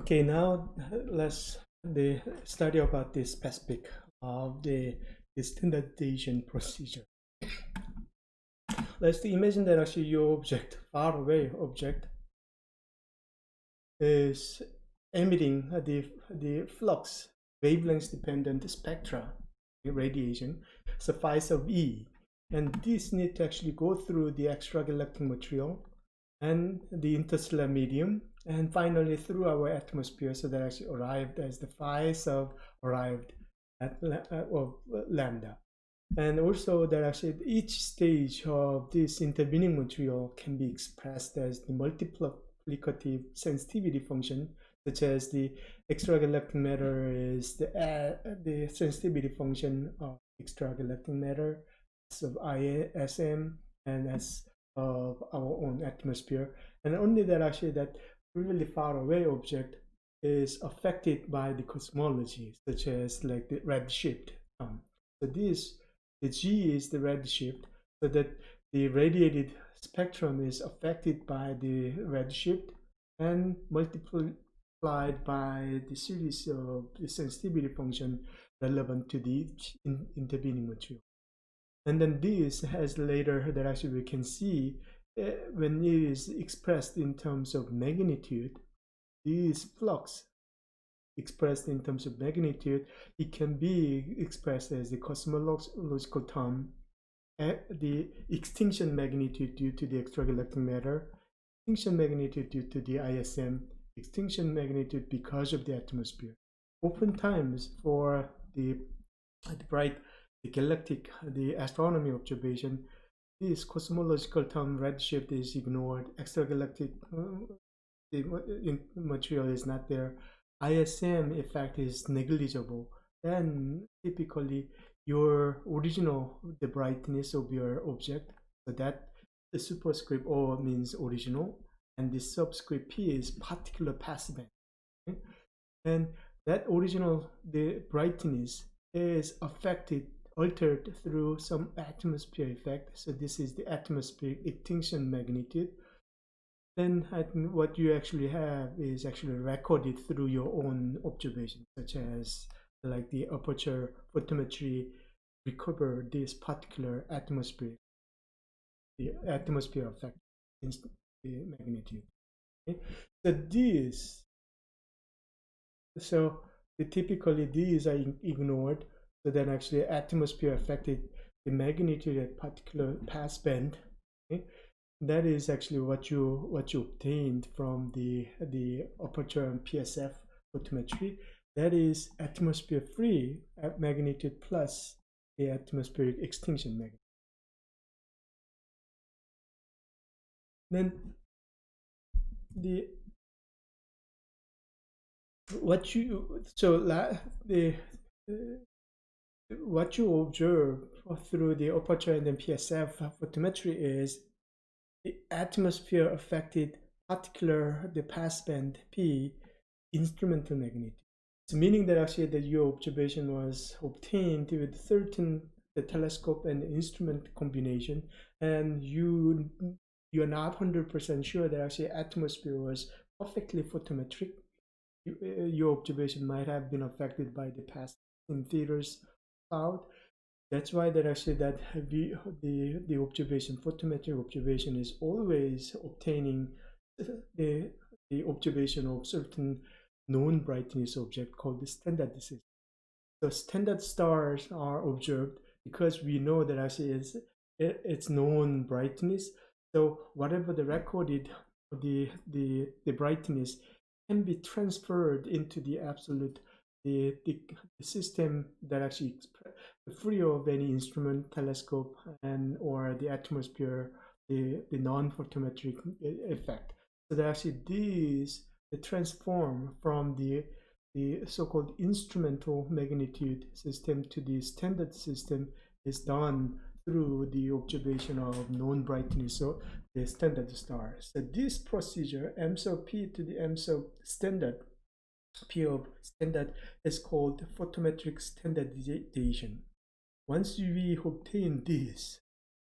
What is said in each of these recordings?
Okay, now let's study about the specific of the standardization procedure. Let's imagine that actually your object, far away object, is emitting the flux wavelength dependent spectra radiation, suffice of E, and this need to actually go through the extragalactic material and the interstellar medium, and finally through our atmosphere, so that actually arrived as the phi sub arrived at lambda. And also that actually each stage of this intervening material can be expressed as the multiplicative sensitivity function, such as the extragalactic matter is the sensitivity function of extragalactic matter, S of ISM, and S of our own atmosphere. And only that actually that really far away object is affected by the cosmology, such as like the redshift. So the G is the redshift, so that the radiated spectrum is affected by the redshift and multiplied by the series of the sensitivity function relevant to the intervening material. And then this has later that actually we can see when it is expressed in terms of magnitude, this flux expressed in terms of magnitude, it can be expressed as the cosmological term, the extinction magnitude due to the extragalactic matter, extinction magnitude due to the ISM, extinction magnitude because of the atmosphere. Oftentimes for the galactic, the astronomy observation, this cosmological term redshift is ignored, extragalactic the material is not there, ISM effect is negligible, then typically your original, the brightness of your object, so that the superscript O means original, and the subscript P is particular passband. Okay? And that original, the brightness is altered through some atmosphere effect. So this is the atmospheric extinction magnitude. Then I think what you actually have is actually recorded through your own observation, such as like the aperture photometry recover this particular atmosphere, the atmosphere effect in the magnitude. Okay? So typically these are ignored. So then actually atmosphere affected the magnitude at particular passband. Okay? That is actually what you obtained from the aperture and PSF photometry. That is atmosphere free at magnitude plus the atmospheric extinction magnitude. Then what you observe through the aperture and then PSF photometry is the atmosphere affected particular the passband P instrumental magnitude. So meaning that actually that your observation was obtained with certain the telescope and instrument combination, and you're not 100% sure that actually atmosphere was perfectly photometric. Your observation might have been affected by the past in theaters cloud. That's why that actually that the observation, photometric observation, is always obtaining the observation of certain known brightness object called the standard system. So standard stars are observed because we know that actually it's known brightness. So whatever the recorded the brightness can be transferred into the absolute the system that actually free of any instrument, telescope, and or the atmosphere, the non-photometric effect. So that actually these transform from the so-called instrumental magnitude system to the standard system is done through the observation of known brightness of the standard star. So this procedure, M sub P to the M sub standard, P of standard, is called photometric standardization. Once we obtain this,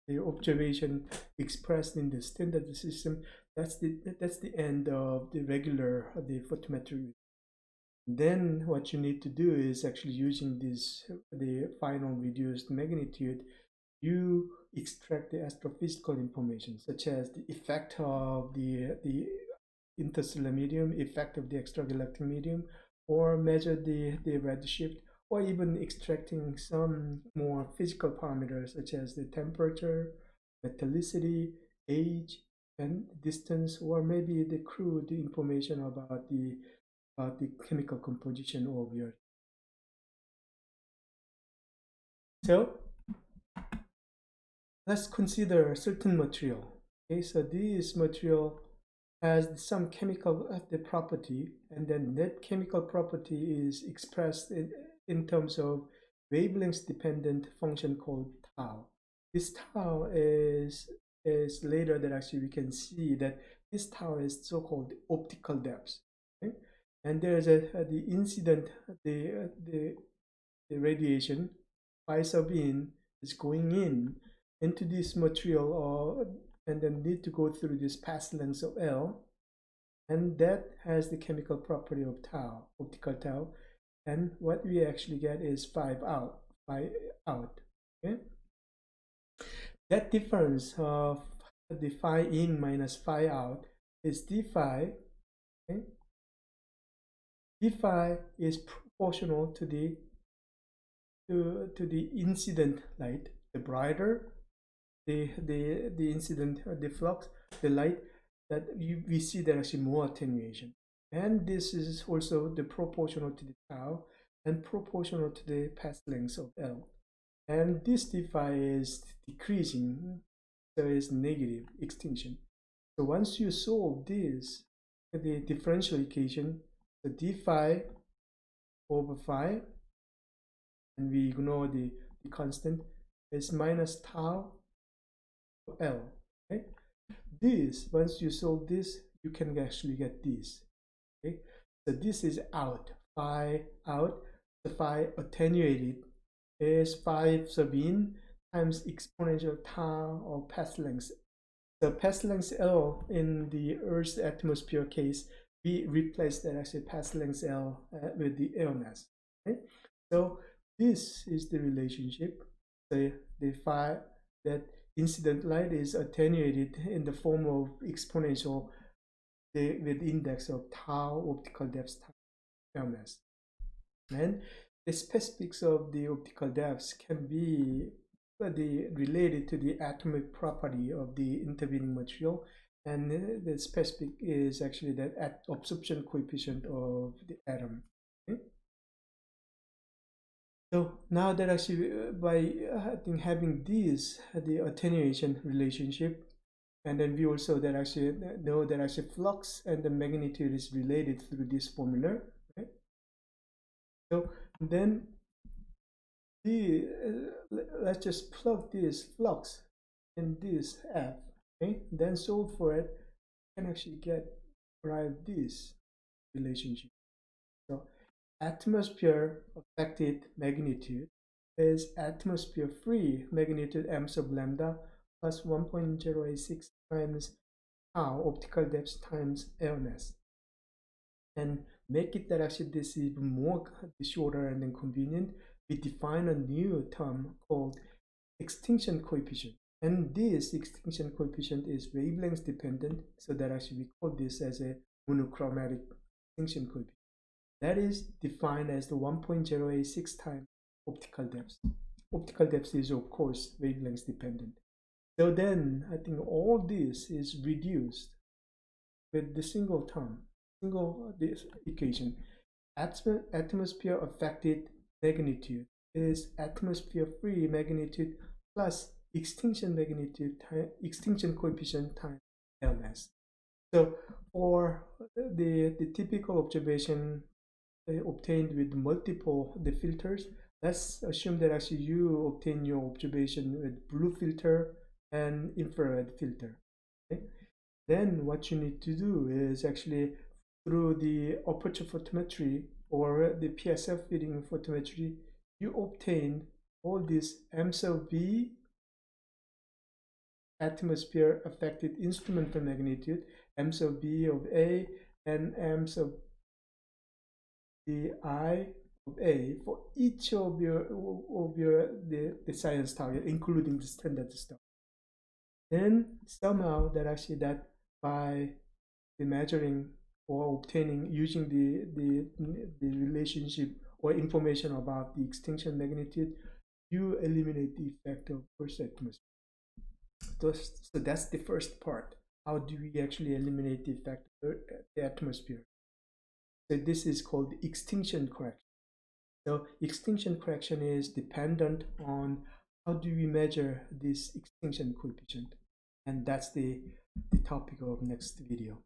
the observation expressed in the standard system, that's the end of the regular the photometric Then what you need to do is actually using the final reduced magnitude, you extract the astrophysical information, such as the effect of the interstellar medium, effect of the extragalactic medium, or measure the redshift, or even extracting some more physical parameters such as the temperature, metallicity, age, and distance, or maybe the crude information about the chemical composition of your. So let's consider a certain material. Okay, so this material has some chemical the property, and then that chemical property is expressed in terms of wavelength dependent function called tau. This tau is later that actually we can see that this tau is so-called optical depth. Okay? And there's the incident the radiation phi sub in is going in into this material and then need to go through this path length of L, and that has the chemical property of tau, optical tau, and what we actually get is phi out. Okay, that difference of the phi in minus phi out is d phi. Okay, d phi is proportional to the incident light. The brighter the incident, the flux, the light, that we see there actually more attenuation. And this is also the proportional to the tau and proportional to the path length of L. And this d phi is decreasing, so it's negative extinction. So once you solve this, the differential equation, the d phi over phi, and we ignore the constant, is minus tau L. Okay? This, once you solve this, you can actually get this. Okay? So this is out, phi out. The phi attenuated is phi sub in times exponential tau or path length. The path length L in the Earth's atmosphere case, we replace that actually path length L with the air mass. Okay? So this is the relationship. The phi that incident light is attenuated in the form of exponential with index of tau optical depth times air mass. And the specifics of the optical depths can be related to the atomic property of the intervening material, and the specific is actually the absorption coefficient of the atom. Okay? So now that actually by I think having this the attenuation relationship, and then we also that actually know that actually flux and the magnitude is related through this formula. Right? So then let's just plug this flux in this F. Okay, then solve for it, and actually derive this relationship. So atmosphere affected magnitude is atmosphere free magnitude m sub lambda plus 1.086 times tau optical depth times air mass. And make it that actually this is even more shorter and then convenient, we define a new term called extinction coefficient. And this extinction coefficient is wavelength dependent, so that actually we call this as a monochromatic extinction coefficient. That is defined as the 1.086 times optical depth. Optical depth is of course wavelength dependent. So then I think all this is reduced with the single term, this equation. Atmosphere affected magnitude is atmosphere free magnitude plus extinction magnitude extinction coefficient times L mass. So for the typical observation obtained with multiple the filters, let's assume that actually you obtain your observation with blue filter and infrared filter. Okay? Then what you need to do is actually through the aperture photometry or the PSF feeding photometry, you obtain all these M sub V atmosphere affected instrumental magnitude, M sub B of A, and M sub the I of A for each of the science target, including the standard stuff. Then somehow that by the measuring or obtaining using the relationship or information about the extinction magnitude, you eliminate the effect of Earth's atmosphere. So that's the first part. How do we actually eliminate the effect of the atmosphere? So this is called the extinction correction. So extinction correction is dependent on how do we measure this extinction coefficient, and that's the topic of next video.